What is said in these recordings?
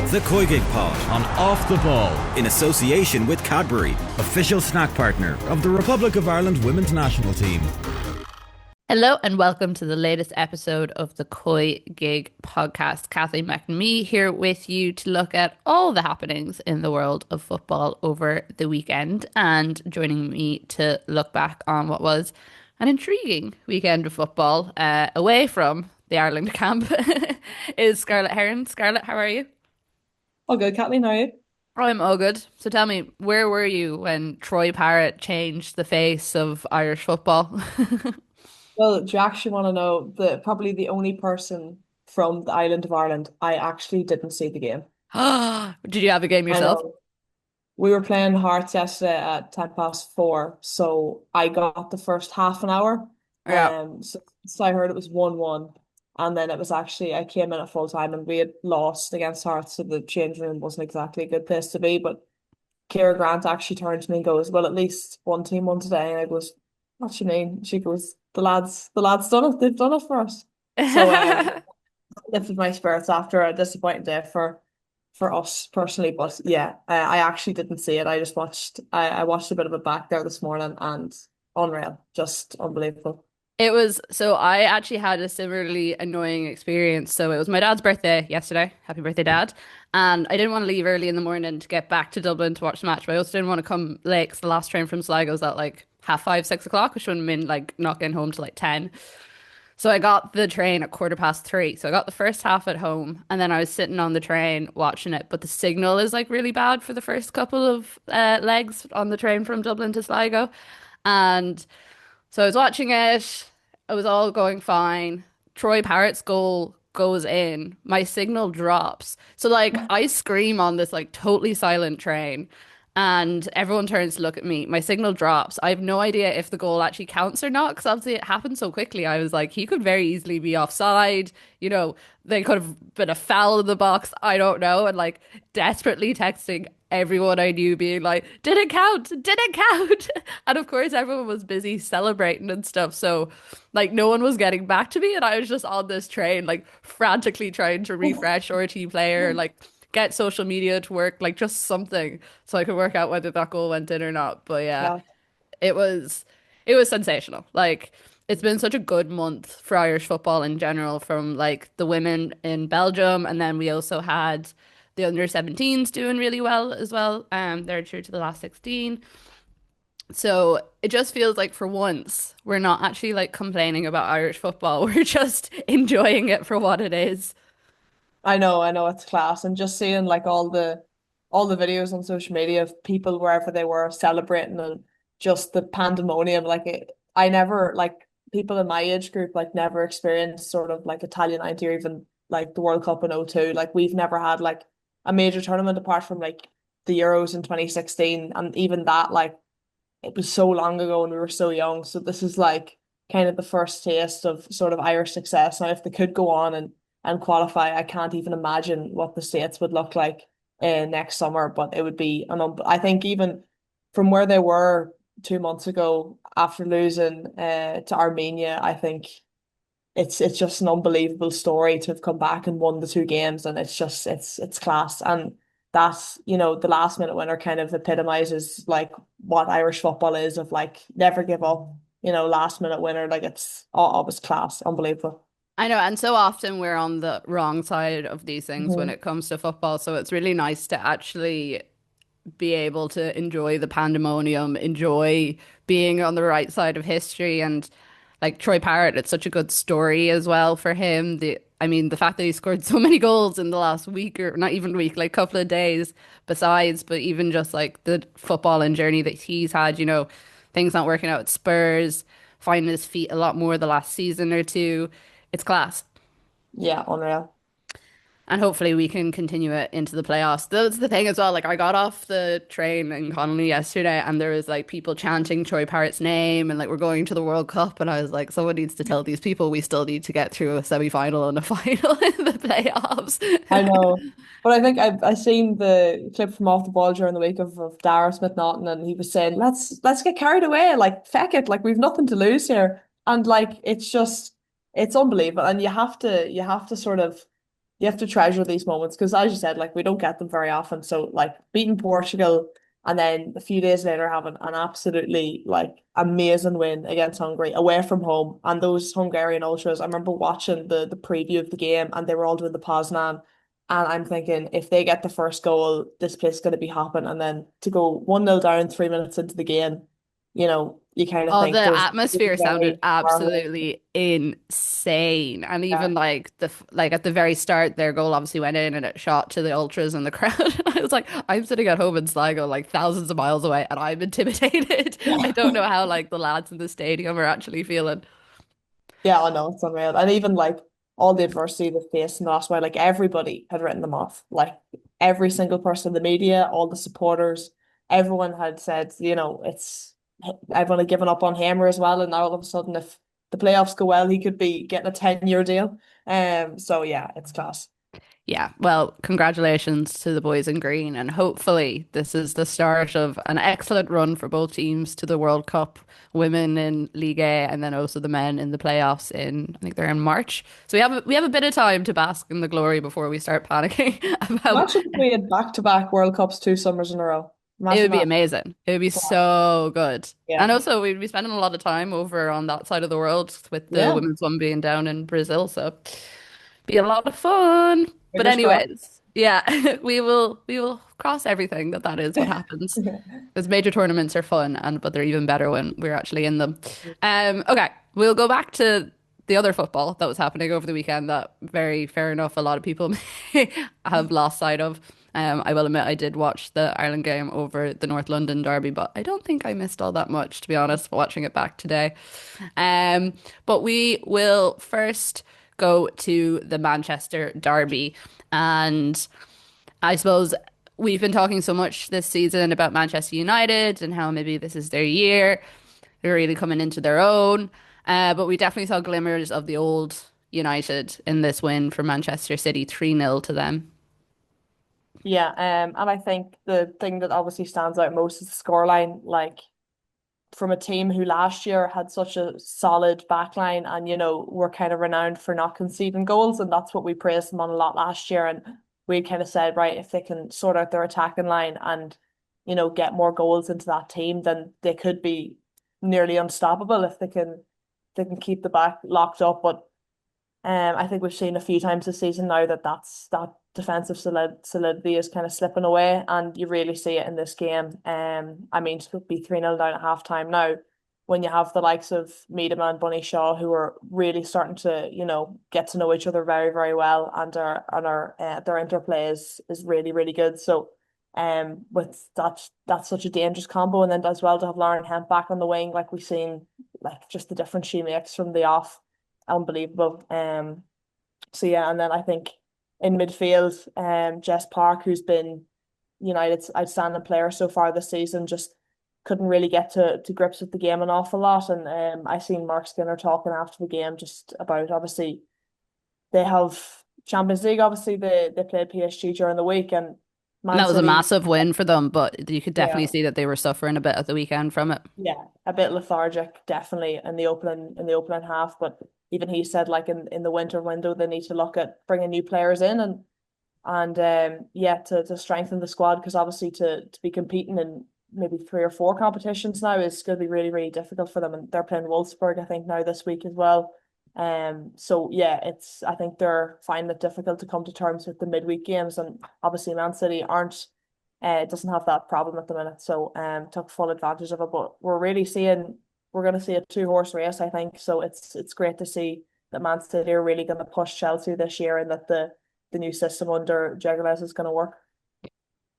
The COYGIG Pod on Off the Ball, in association with Cadbury, official snack partner of the Republic of Ireland women's national team. Hello and welcome to the latest episode of the COYGIG podcast. Kathleen McNamee here with you to look at all the happenings in the world of football over the weekend, and joining me to look back on what was an intriguing weekend of football away from the Ireland camp is Scarlett Herron. Scarlett, how are you? All good, Kathleen, how are you? I'm all good. So tell me, where were you when Troy Parrott changed the face of Irish football? Well, do you actually want to know probably the only person from the island of Ireland I actually didn't see the game. Did you have a game I yourself? know. We were playing Hearts yesterday at 4:10, so I got the first half an hour. Yeah. So I heard it was 1-1, and then it was actually I came in at full time and we had lost against Hearts, so the change room wasn't exactly a good place to be. But Ciara Grant actually turned to me and goes, "Well, at least one team won today." And I goes, "What do you mean?" She goes, the lads done it. They've done it for us." So lifted my spirits after a disappointing day for us personally. But yeah, I actually didn't see it. I just watched. I watched a bit of it back there this morning, and unreal, just unbelievable. So I actually had a similarly annoying experience. So it was my dad's birthday yesterday. Happy birthday, Dad. And I didn't want to leave early in the morning to get back to Dublin to watch the match, but I also didn't want to come late because the last train from Sligo was at like 5:30, 6 o'clock, which wouldn't have been like not getting home till like 10. So I got the train at 3:15. So I got the first half at home, and then I was sitting on the train watching it. But the signal is like really bad for the first couple of legs on the train from Dublin to Sligo. And so I was watching it. It was all going fine. Troy Parrott's goal goes in. My signal drops. So like I scream on this like totally silent train, and everyone turns to look at me. My signal drops. I have no idea if the goal actually counts or not, because obviously it happened so quickly. I was like, he could very easily be offside. You know, they could have been a foul in the box. I don't know. And like desperately texting everyone I knew, being like, did it count? Did it count? And of course, everyone was busy celebrating and stuff. So like no one was getting back to me. And I was just on this train, like frantically trying to refresh RT Player, like get social media to work, like just something so I could work out whether that goal went in or not. But yeah, it was sensational. Like it's been such a good month for Irish football in general, from like the women in Belgium, and then we also had the under-17s doing really well as well. They're true to the last 16. So it just feels like for once we're not actually like complaining about Irish football. We're just enjoying it for what it is. I know, it's class, and just seeing like all the videos on social media of people wherever they were celebrating, and just the pandemonium. I never, like, people in my age group like never experienced sort of like Italian 90 or even like the World Cup in '02. Like we've never had like a major tournament apart from like the Euros in 2016, and even that, like, it was so long ago and we were so young. So this is like kind of the first taste of sort of Irish success. Now, if they could go on and qualify, I can't even imagine what the States would look like next summer. But it would be I think even from where they were 2 months ago after losing to Armenia, I think it's just an unbelievable story to have come back and won the two games, and it's just it's class. And that's, you know, the last minute winner kind of epitomizes like what Irish football is, of like never give up, you know, last minute winner. Like it's always class, unbelievable. I know, and so often we're on the wrong side of these things when it comes to football. So it's really nice to actually be able to enjoy the pandemonium, enjoy being on the right side of history. And like Troy Parrott, it's such a good story as well for him. The fact that he scored so many goals in the last week, or not even week, like couple of days besides, but even just like the footballing journey that he's had, you know, things not working out at Spurs, finding his feet a lot more the last season or two. It's class. Yeah, unreal. And hopefully we can continue it into the playoffs. That's the thing as well. Like I got off the train in Connolly yesterday, and there was like people chanting Troy Parrott's name, and like we're going to the World Cup, and I was like, someone needs to tell these people we still need to get through a semi-final and a final in the playoffs. I know. But I think I seen the clip from Off the Ball during the week of Dara Smith Naughton, and he was saying, let's get carried away, like feck it, like we've nothing to lose here. And like it's unbelievable. And you have to sort of you have to treasure these moments because, as you said, like we don't get them very often. So, like beating Portugal and then a few days later having an absolutely like amazing win against Hungary away from home, and those Hungarian ultras. I remember watching the preview of the game, and they were all doing the Poznan. And I'm thinking, if they get the first goal, this place is going to be hopping. And then to go 1-0 down 3 minutes into the game, you kind of Oh, think the there's atmosphere sounded very powerful. absolutely insane. And Yeah. even like like at the very start, their goal obviously went in and it shot to the ultras and the crowd. I was like, I'm sitting at home in Sligo, like thousands of miles away, and I'm intimidated. I don't know how like the lads in the stadium are actually feeling. Yeah, I know it's unreal. And even like all the adversity they faced in the last while, like everybody had written them off. Like every single person in the media, all the supporters, everyone had said, it's I've only given up on Hamer as well. And now all of a sudden, if the playoffs go well, he could be getting a 10-year deal. So yeah, it's class. Yeah, well, congratulations to the boys in green, and hopefully this is the start of an excellent run for both teams to the World Cup, women in Ligue A, and then also the men in the playoffs I think they're in March. So we have a bit of time to bask in the glory before we start panicking about. Imagine if we had back-to-back World Cups 2 summers in a row. It Imagine would be that. amazing. It would be so good. Yeah. And also we'd be spending a lot of time over on that side of the world with the Yeah. women's one being down in Brazil, so be a lot of fun. But Fingers crossed. anyways, yeah, we will cross everything that is what happens. Because major tournaments are fun but they're even better when we're actually in them. Okay, we'll go back to the other football that was happening over the weekend that very fair enough a lot of people may have lost sight of. I will admit I did watch the Ireland game over the North London derby, but I don't think I missed all that much, to be honest, watching it back today. Um, but we will first go to the Manchester derby. And I suppose we've been talking so much this season about Manchester United and how maybe this is their year. They're really coming into their own. But we definitely saw glimmers of the old United in this win for Manchester City, 3-0 to them. Yeah, and I think the thing that obviously stands out most is the scoreline. Like from a team who last year had such a solid backline and were kind of renowned for not conceding goals, and that's what we praised them on a lot last year. And we kind of said, right, if they can sort out their attacking line and get more goals into that team, then they could be nearly unstoppable if they can keep the back locked up. But I think we've seen a few times this season now that defensive solidity is kind of slipping away, and you really see it in this game. I mean, to be 3-0 down at halftime now, when you have the likes of Miedema and Bunny Shaw who are really starting to, get to know each other very, very well, and their interplay is really, really good. So, with that's such a dangerous combo, and then as well to have Lauren Hemp back on the wing, like we've seen, like just the difference she makes from the off unbelievable. So yeah, and then I think in midfield, Jess Park, who's been United's outstanding player so far this season, just couldn't really get to grips with the game an awful lot. And I seen Mark Skinner talking after the game just about obviously they have Champions League. Obviously they played PSG during the week, and And Man that was a City. massive win for them, but you could definitely Yeah, see that they were suffering a bit at the weekend from it. yeah, a bit lethargic, definitely in the opening half. But even he said, like in the winter window, they need to look at bringing new players in and yeah, to strengthen the squad because obviously to be competing in maybe 3 or 4 competitions now is going to be really really difficult for them. And they're playing Wolfsburg, I think, now this week as well. So yeah, I think they're finding it difficult to come to terms with the midweek games, and obviously Man City aren't doesn't have that problem at the minute. So took full advantage of it. But we're gonna see a 2 horse race, I think. So it's great to see that Man City are really gonna push Chelsea this year and that the new system under Jagiellones is gonna work.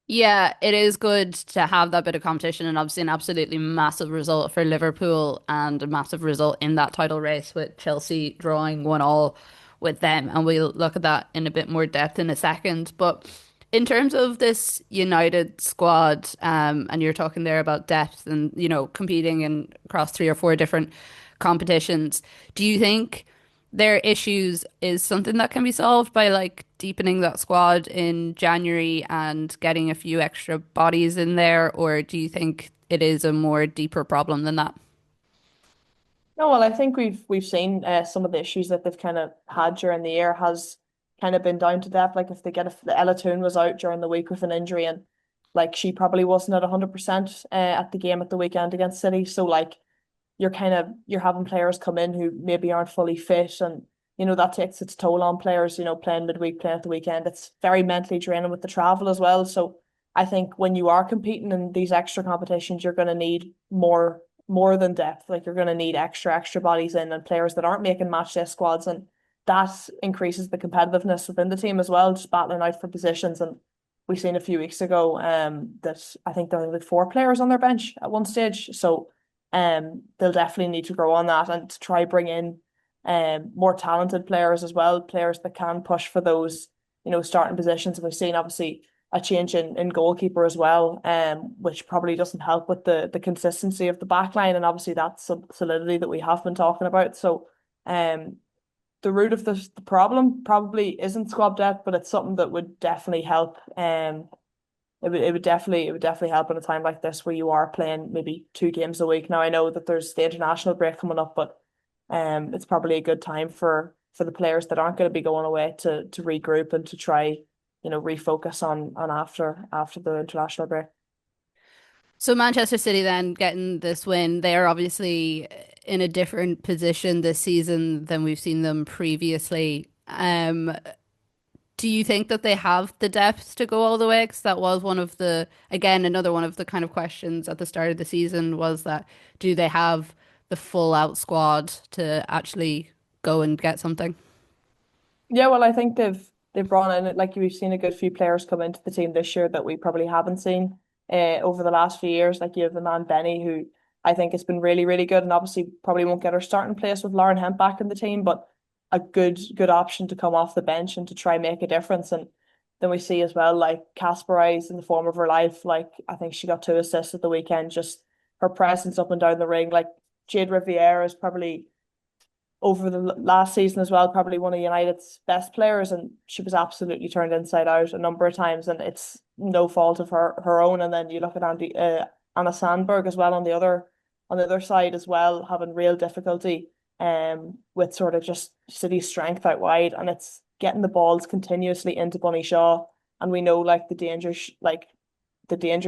Yeah, it is good to have that bit of competition, and obviously an absolutely massive result for Liverpool and a massive result in that title race with Chelsea drawing 1-1 with them. And we'll look at that in a bit more depth in a second. But in terms of this United squad, and you're talking there about depth and, competing in across 3 or 4 different competitions, do you think their issues is something that can be solved by like deepening that squad in January and getting a few extra bodies in there, or do you think it is a more deeper problem than that? No, well, I think we've seen some of the issues that they've kind of had during the year has kind of been down to depth. Like if they get Ella Toone was out during the week with an injury, and like she probably wasn't at 100% at the game at the weekend against City. So like you're having players come in who maybe aren't fully fit, and that takes its toll on players, playing midweek, playing at the weekend. It's very mentally draining with the travel as well. So I think when you are competing in these extra competitions, you're going to need more than depth. Like you're going to need extra bodies in, and players that aren't making match day squads, and that increases the competitiveness within the team as well, just battling out for positions. And we seen a few weeks ago that I think there were like 4 players on their bench at one stage. So they'll definitely need to grow on that and to try bring in more talented players as well, players that can push for those, starting positions. And we've seen obviously a change in goalkeeper as well, which probably doesn't help with the consistency of the back line, and obviously that solidity that we have been talking about. So the root of the problem probably isn't squad depth, but it's something that would definitely help. It would definitely help in a time like this where you are playing maybe 2 games a week. Now I know that there's the international break coming up, but it's probably a good time for the players that aren't going to be going away to regroup and to try, refocus on after the international break. So Manchester City then getting this win, they are obviously in a different position this season than we've seen them previously. Do you think that they have the depth to go all the way? Because that was another one of the kind of questions at the start of the season was that do they have the full out squad to actually go and get something? Yeah, well, I think they've brought in, like we've seen a good few players come into the team this year that we probably haven't seen over the last few years. Like you have the man Benny, who I think has been really, really good, and obviously probably won't get her starting place with Lauren Hemp back in the team, but a good option to come off the bench and to try make a difference. And then we see as well like Kasper in the form of her life. Like I think she got 2 assists at the weekend. Just her presence up and down the ring. Like Jade Riviere is probably over the last season as well, probably one of United's best players, and she was absolutely turned inside out a number of times, and it's no fault of her own. And then you look at Anna Sandberg as well on the other side as well, having real difficulty with sort of just City's strength out wide, and it's getting the balls continuously into Bunny Shaw, and we know like the danger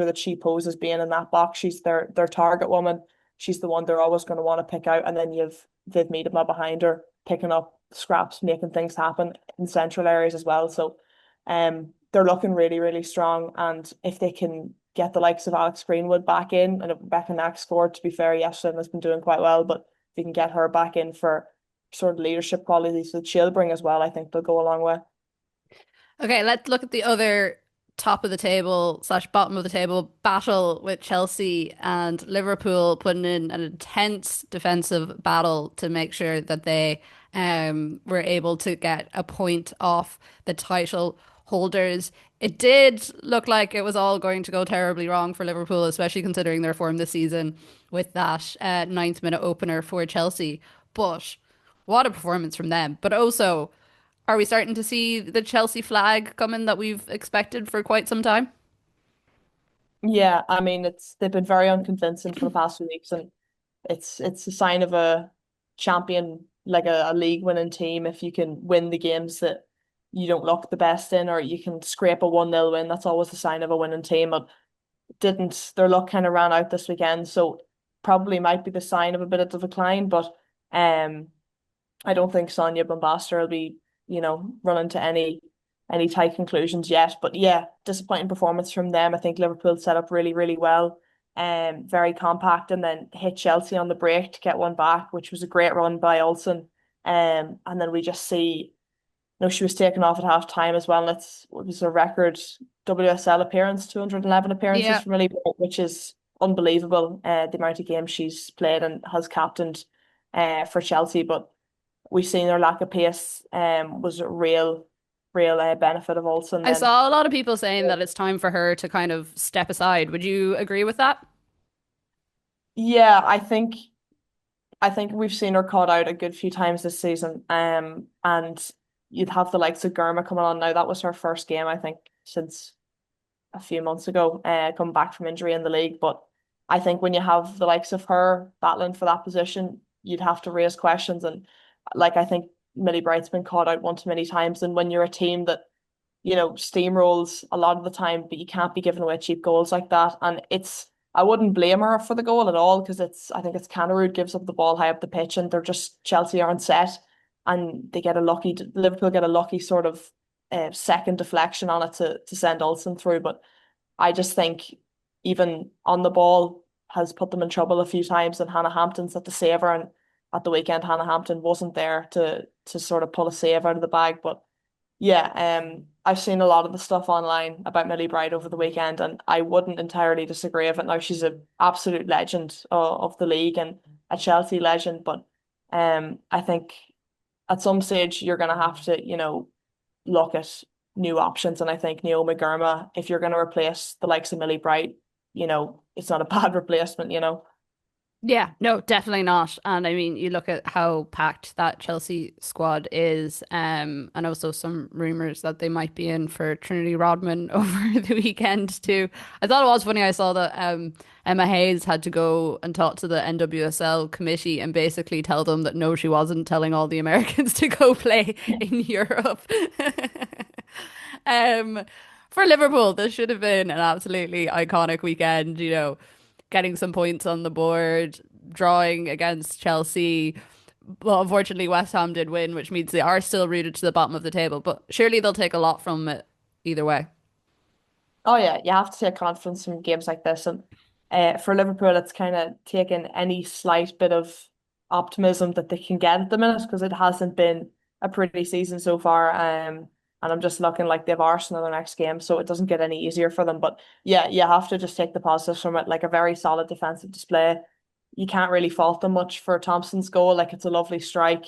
that she poses being in that box. She's their target woman. She's the one they're always going to want to pick out, and then you've Viv Miedema behind her picking up scraps, making things happen in central areas as well. So they're looking really, really strong, and if they can get the likes of Alex Greenwood back in, and Rebecca Nack scored, to be fair, yesterday and has been doing quite well, but if you can get her back in for sort of leadership qualities that she'll bring as well, I think they'll go a long way. Okay, let's look at the other top of the table slash bottom of the table battle with Chelsea and Liverpool putting in an intense defensive battle to make sure that they were able to get a point off the title holders. It did look like it was all going to go terribly wrong for Liverpool, especially considering their form this season with that ninth minute opener for Chelsea. But what a performance from them. But also, are we starting to see the Chelsea flag coming that we've expected for quite some time? Yeah, I mean they've been very unconvincing for the past few weeks, and it's a sign of a champion, like a league winning team, if you can win the games that you don't look the best in, or you can scrape a 1-0 win. That's always a sign of a winning team. But didn't their luck kind of ran out this weekend, so probably might be the sign of a bit of a decline. But I don't think Sonia Bombastor will be, running to any tight conclusions yet. But yeah, disappointing performance from them. I think Liverpool set up really, really well, very compact, and then hit Chelsea on the break to get one back, which was a great run by Olsen. And then we just see, she was taken off at half time as well. And it was a record WSL appearance, 211 appearances Yeah. from Lily, which is unbelievable. The amount of games she's played and has captained for Chelsea. But we've seen her lack of pace was a real benefit of Olsen I then. saw a lot of people saying that it's time for her to kind of step aside. Would you agree with that? Yeah, I think we've seen her caught out a good few times this season. And you'd have the likes of Germa coming on now. That was her first game, I think, since a few months ago, coming back from injury in the league. But I think when you have the likes of her battling for that position, you'd have to raise questions. And like I think Millie Bright's been caught out one too many times. And when you're a team that, steamrolls a lot of the time, but you can't be giving away cheap goals like that. And I wouldn't blame her for the goal at all because I think it's Canaroo gives up the ball high up the pitch and they're just, Chelsea aren't set and Liverpool get a lucky sort of second deflection on it to send Olsen through. But I just think even on the ball has put them in trouble a few times and Hannah Hampton's at the saver and at the weekend Hannah Hampton wasn't there to sort of pull a save out of the bag. But yeah, I've seen a lot of the stuff online about Millie Bright over the weekend, and I wouldn't entirely disagree with it. Now she's an absolute legend of the league and a Chelsea legend, but I think at some stage you're gonna have to, look at new options. And I think Naomi Girma, if you're gonna replace the likes of Millie Bright, it's not a bad replacement. Yeah, no, definitely not. And I mean, you look at how packed that Chelsea squad is, and also some rumors that they might be in for Trinity Rodman over the weekend too. I thought it was funny. I saw that Emma Hayes had to go and talk to the NWSL committee and basically tell them that no, she wasn't telling all the Americans to go play in Europe. Um, for Liverpool, this should have been an absolutely iconic weekend, getting some points on the board, drawing against Chelsea. Well, unfortunately, West Ham did win, which means they are still rooted to the bottom of the table, but surely they'll take a lot from it either way. Oh yeah, you have to take confidence from games like this, and for Liverpool, it's kind of taken any slight bit of optimism that they can get at the minute because it hasn't been a pretty season so far. And I'm just looking like they have Arsenal in their next game, so it doesn't get any easier for them. But yeah, you have to just take the positives from it, like a very solid defensive display. You can't really fault them much for Thompson's goal. Like it's a lovely strike,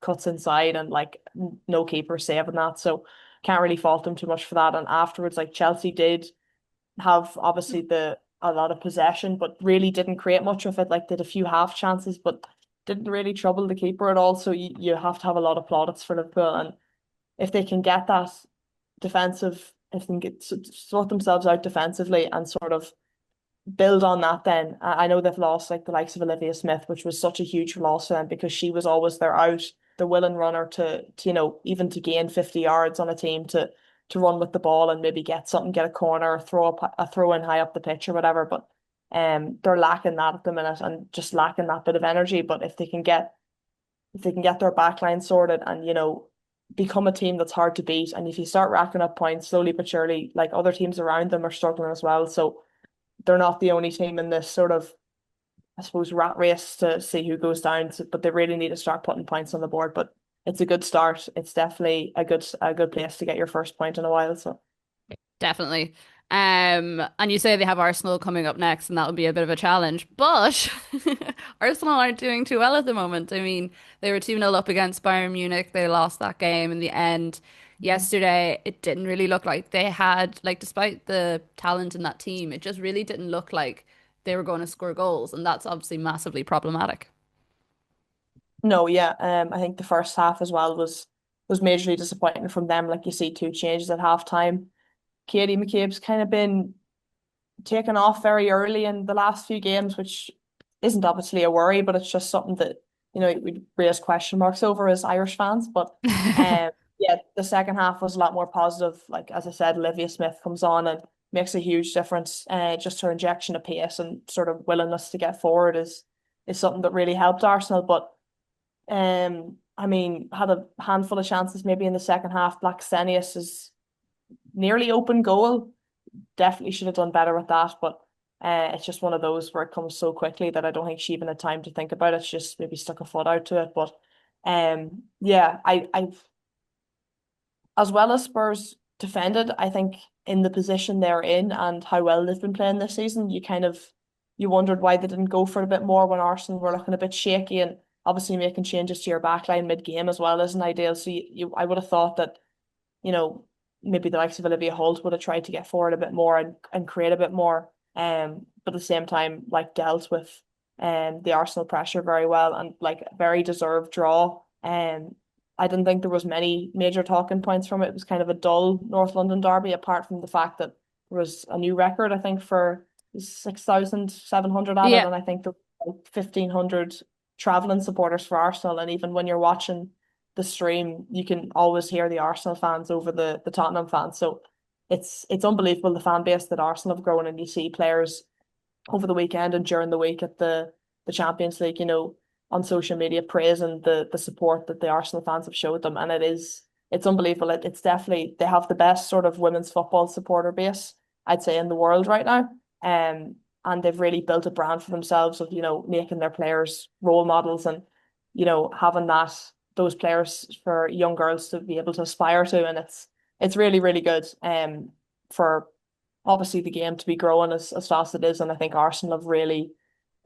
cuts inside, and like no keeper saving that. So can't really fault them too much for that. And afterwards, like Chelsea did have obviously the a lot of possession, but really didn't create much of it. Like did a few half chances, but didn't really trouble the keeper at all. So you have to have a lot of plaudits for Liverpool. And if they can get that if they can sort themselves out defensively and sort of build on that, then I know they've lost like the likes of Olivia Smith, which was such a huge loss for them because she was always the willing runner to even to gain 50 yards on a team to run with the ball and maybe get something, get a corner, throw a throw in high up the pitch or whatever. But they're lacking that at the minute and just lacking that bit of energy. But if they can get their backline sorted and become a team that's hard to beat, and if you start racking up points slowly but surely, like other teams around them are struggling as well. So they're not the only team in this sort of, I suppose, rat race to see who goes down. But they really need to start putting points on the board. But it's a good start. It's definitely a good place to get your first point in a while. So Definitely. And you say they have Arsenal coming up next, and that would be a bit of a challenge. But Arsenal aren't doing too well at the moment. I mean, they were 2-0 up against Bayern Munich. They lost that game in the end. Yesterday, it didn't really look like they had, like, despite the talent in that team, it just really didn't look like they were going to score goals. And that's obviously massively problematic. no, yeah. I think the first half as well was majorly disappointing from them. Like you see two changes at halftime. Katie McCabe's kind of been taken off very early in the last few games, which isn't obviously a worry, but it's just something that, we raise question marks over as Irish fans. But yeah, the second half was a lot more positive. Like as I said, Olivia Smith comes on and makes a huge difference. Just her injection of pace and sort of willingness to get forward is something that really helped Arsenal. But I mean, had a handful of chances maybe in the second half. Black is nearly open goal. Definitely should have done better with that, but it's just one of those where it comes so quickly that I don't think she even had time to think about it. She just maybe stuck a foot out to it. But yeah, I've as well as Spurs defended, I think in the position they're in and how well they've been playing this season, you wondered why they didn't go for it a bit more when Arsenal were looking a bit shaky, and obviously making changes to your backline mid-game as well isn't ideal. So I would have thought that, maybe the likes of Olivia Holt would have tried to get forward a bit more and create a bit more. But at the same time, like dealt with the Arsenal pressure very well and like a very deserved draw. I didn't think there was many major talking points from it. It was kind of a dull North London derby, apart from the fact that there was a new record, I think, for 6,700 added, Yeah. and I think there were 1,500 travelling supporters for Arsenal. And even when you're watching the stream, you can always hear the Arsenal fans over the Tottenham fans. So it's unbelievable the fan base that Arsenal have grown, and you see players over the weekend and during the week at the Champions League, on social media praising the support that the Arsenal fans have showed them, and it's unbelievable. It's definitely, they have the best sort of women's football supporter base, I'd say, in the world right now. And they've really built a brand for themselves of, making their players role models, and, having those players for young girls to be able to aspire to. And it's really, really good for obviously the game to be growing as fast as it is. And I think Arsenal have really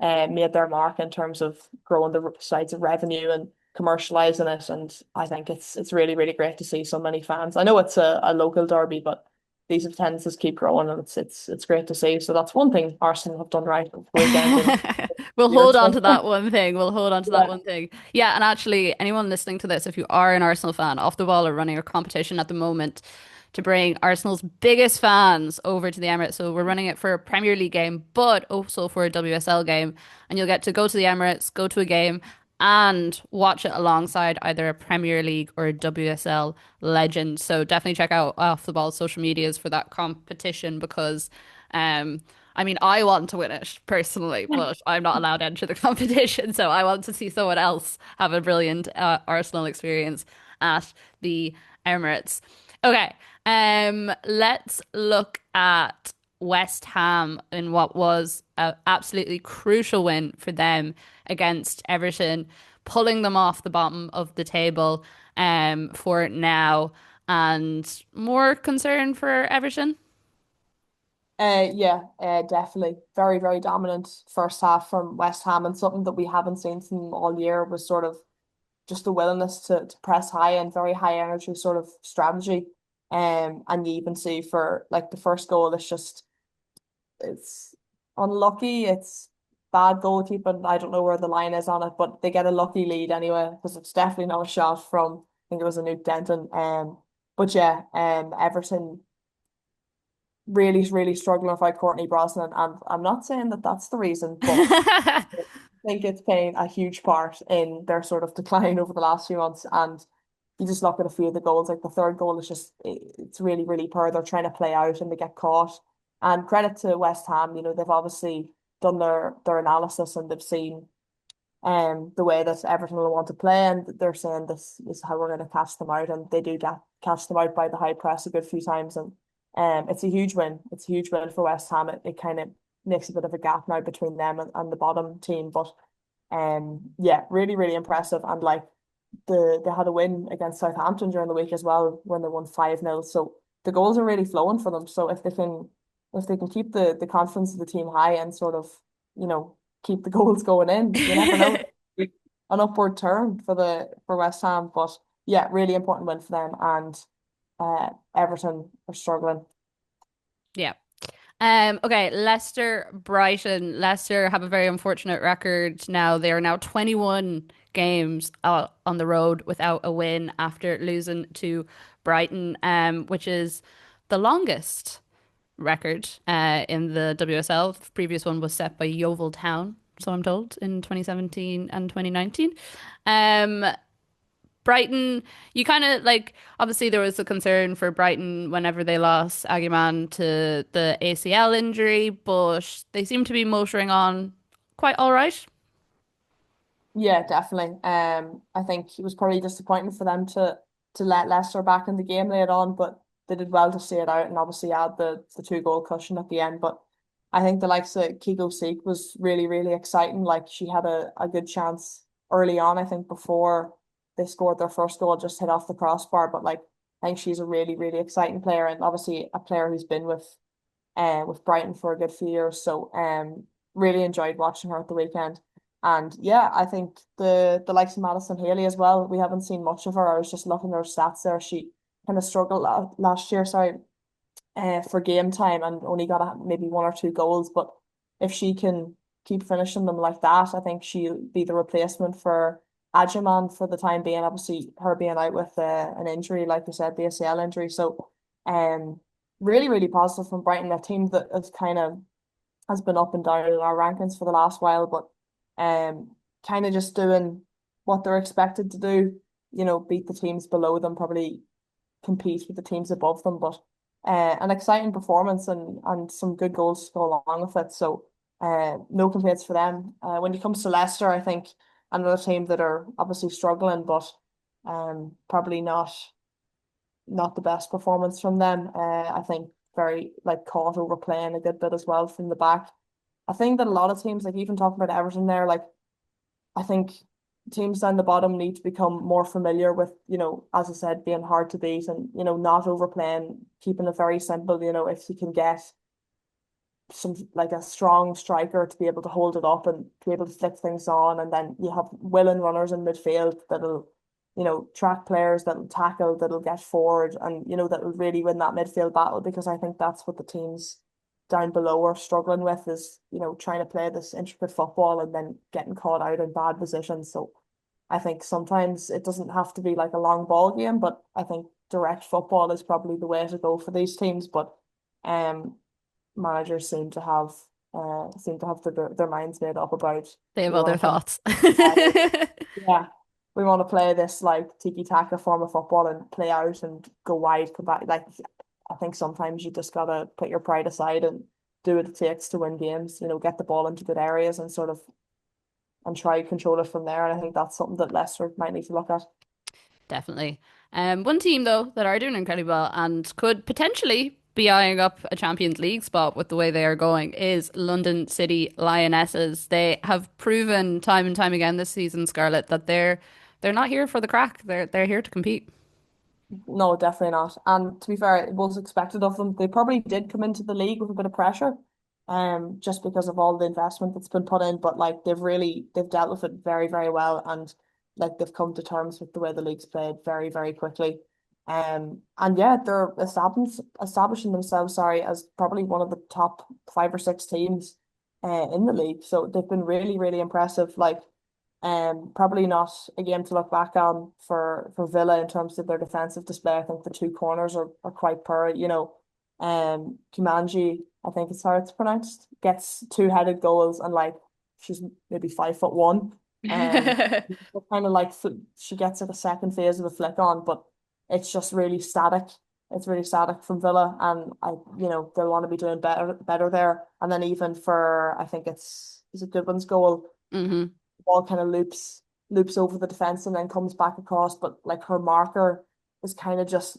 made their mark in terms of growing the sides of revenue and commercializing it. And I think it's really, really great to see so many fans. I know it's a local derby, but these attendances keep growing, and it's great to see. So that's one thing Arsenal have done right over the weekend. And We'll hold years. on to that one thing. We'll hold on to that Yeah. one thing. Yeah, and actually, anyone listening to this, if you are an Arsenal fan, Off the Ball are running a competition at the moment to bring Arsenal's biggest fans over to the Emirates. So we're running it for a Premier League game, but also for a WSL game. And you'll get to go to the Emirates, go to a game, and watch it alongside either a Premier League or a WSL legend. So definitely check out Off the Ball's social medias for that competition, because I mean, I want to win it personally, but I'm not allowed to enter the competition. So I want to see someone else have a brilliant Arsenal experience at the Emirates. Okay, let's look at West Ham in what was an absolutely crucial win for them against Everton, pulling them off the bottom of the table for now, and more concern for Everton. Yeah, definitely. Very, very dominant first half from West Ham, and something that we haven't seen from them all year was sort of just the willingness to press high and very high energy sort of strategy. And you even see for like the first goal, it's unlucky, it's bad goalkeeping. I don't know where the line is on it, but they get a lucky lead anyway, because it's definitely not a shot from, I think it was a Newt Denton. But yeah, Everton really, really struggling without Courtney Brosnan, and I'm not saying that that's the reason, but I think it's playing a huge part in their sort of decline over the last few months. And you just look at a few of the goals, like the third goal is just, it's really, really poor. They're trying to play out and they get caught. And credit to West Ham, they've obviously done their analysis, and they've seen the way that Everton will want to play, and they're saying this is how we're going to catch them out, and they do get catch them out by the high press a good few times. And it's a huge win. It's a huge win for West Ham. It kind of makes a bit of a gap now between them and the bottom team. But yeah, really, really impressive. And like they had a win against Southampton during the week as well, when they won 5-0. So the goals are really flowing for them. So if they can keep the confidence of the team high and sort of, keep the goals going in, you never know. An upward turn for West Ham. But yeah, really important win for them. And Everton are struggling. Yeah. Okay, Leicester, Brighton. Leicester have a very unfortunate record now. They are now 21 games on the road without a win after losing to Brighton, which is the longest record in the WSL. The previous one was set by Yeovil Town, so I'm told, in 2017 and 2019. Brighton, you kind of like, obviously there was a concern for Brighton whenever they lost Aguiman to the ACL injury, but they seem to be motoring on quite all right. Yeah, definitely. I think it was probably disappointing for them to let Leicester back in the game later on, but they did well to see it out and obviously add the 2-goal cushion at the end. But I think the likes of Kiko Seek was really, really exciting. Like, she had a good chance early on, I think, before they scored their first goal, just hit off the crossbar. But like, I think she's a really, really exciting player, and obviously a player who's been with Brighton for a good few years. So really enjoyed watching her at the weekend. And yeah, I think the likes of Madison Haley as well. We haven't seen much of her. I was just looking at her stats there. She kind of struggled last year, sorry, for game time, and only got maybe 1 or 2 goals. But if she can keep finishing them like that, I think she'll be the replacement for Adjaman for the time being. Obviously, her being out with an injury, like you said, the ACL injury. So, really, really positive from Brighton, a team that has been up and down in our rankings for the last while, but kind of just doing what they're expected to do. beat the teams below them, probably compete with the teams above them. But an exciting performance and some good goals to go along with it. So no complaints for them. When it comes to Leicester, I think another team that are obviously struggling, but probably not the best performance from them. I think very caught overplaying a good bit as well from the back. I think that a lot of teams, like even talking about Everton there, I think teams down the bottom need to become more familiar with, as I said, being hard to beat and, not overplaying, keeping it very simple. If you can get some a strong striker to be able to hold it up and be able to flick things on, and then you have willing runners in midfield that'll track players, that'll tackle, that'll get forward, and that'll really win that midfield battle, because I think that's what the teams down below are struggling with, is trying to play this intricate football and then getting caught out in bad positions. So I think sometimes it doesn't have to be like a long ball game, but I think direct football is probably the way to go for these teams. But managers seem to have their minds made up about, they have other thoughts. Yeah, we want to play this tiki-taka form of football and play out and go wide, come back. I think sometimes you just gotta put your pride aside and do what it takes to win games. Get the ball into good areas and try to control it from there. And I think that's something that Leicester might need to look at. Definitely. One team though that are doing incredibly well and could potentially be eyeing up a Champions League spot with the way they are going is London City Lionesses. They have proven time and time again this season, Scarlett, that they're not here for the crack. They're here to compete. No, definitely not. And to be fair, it was expected of them. They probably did come into the league with a bit of pressure, just because of all the investment that's been put in. But they've dealt with it very, very well, and they've come to terms with the way the league's played very, very quickly. And yeah, they're establishing themselves, as probably one of the top 5 or 6 teams in the league. So they've been really, really impressive. Probably not a game to look back on for Villa in terms of their defensive display. I think the 2 corners are quite poor. Kumanji, I think it's how it's pronounced, gets 2-headed goals, and she's maybe 5'1". Kind of she gets a second phase of the flick on, but it's just really static. It's really static from Villa, and they'll want to be doing better there. And then even for, I think is a Goodwin's goal. Mm-hmm. The ball kind of loops over the defense and then comes back across, but her marker is kind of just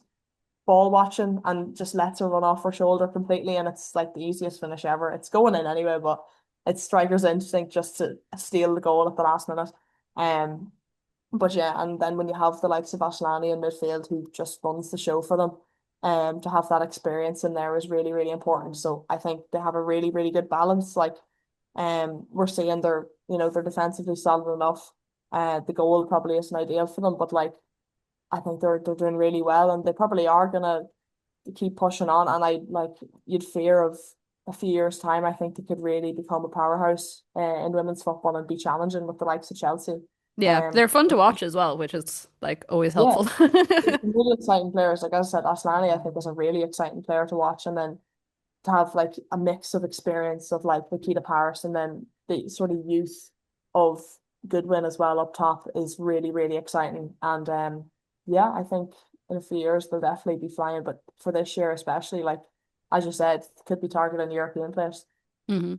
ball watching and just lets her run off her shoulder completely, and it's the easiest finish ever. It's going in anyway, but it's striker's instinct just to steal the goal at the last minute. But yeah, and then when you have the likes of Ashlani in midfield who just runs the show for them, to have that experience in there is really, really important. So I think they have a really, really good balance. We're seeing they're defensively solid enough. The goal probably isn't ideal for them, but I think they're doing really well, and they probably are gonna keep pushing on. And you'd fear of a few years' time, I think they could really become a powerhouse in women's football and be challenging with the likes of Chelsea. Yeah, they're fun to watch as well, which is always helpful. Yeah, really exciting players. Like I said, Aslani, I think, is a really exciting player to watch, and then to have a mix of experience of Nikita Paris and then the sort of youth of Goodwin as well up top is really, really exciting. And yeah, I think in a few years they'll definitely be flying, but for this year especially, as you said, could be targeting European players. Mm-hmm.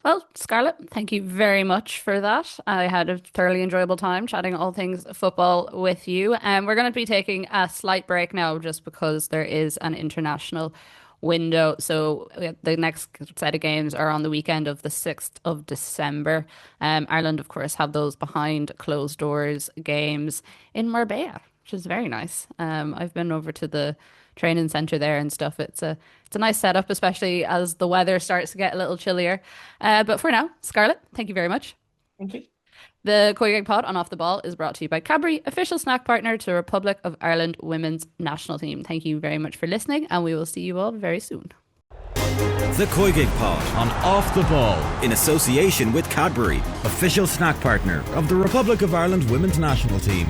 Well, Scarlett, thank you very much for that. I had a thoroughly enjoyable time chatting all things football with you. And we're going to be taking a slight break now just because there is an international window. So the next set of games are on the weekend of the 6th of December. Ireland, of course, have those behind closed doors games in Marbella, which is very nice. I've been over to the training centre there and stuff. It's a nice setup, especially as the weather starts to get a little chillier. But for now, Scarlett, thank you very much. Thank you. The COYGIG Pod on Off the Ball is brought to you by Cadbury, official snack partner to the Republic of Ireland women's national team. Thank you very much for listening, and we will see you all very soon. The COYGIG Pod on Off the Ball, in association with Cadbury, official snack partner of the Republic of Ireland women's national team.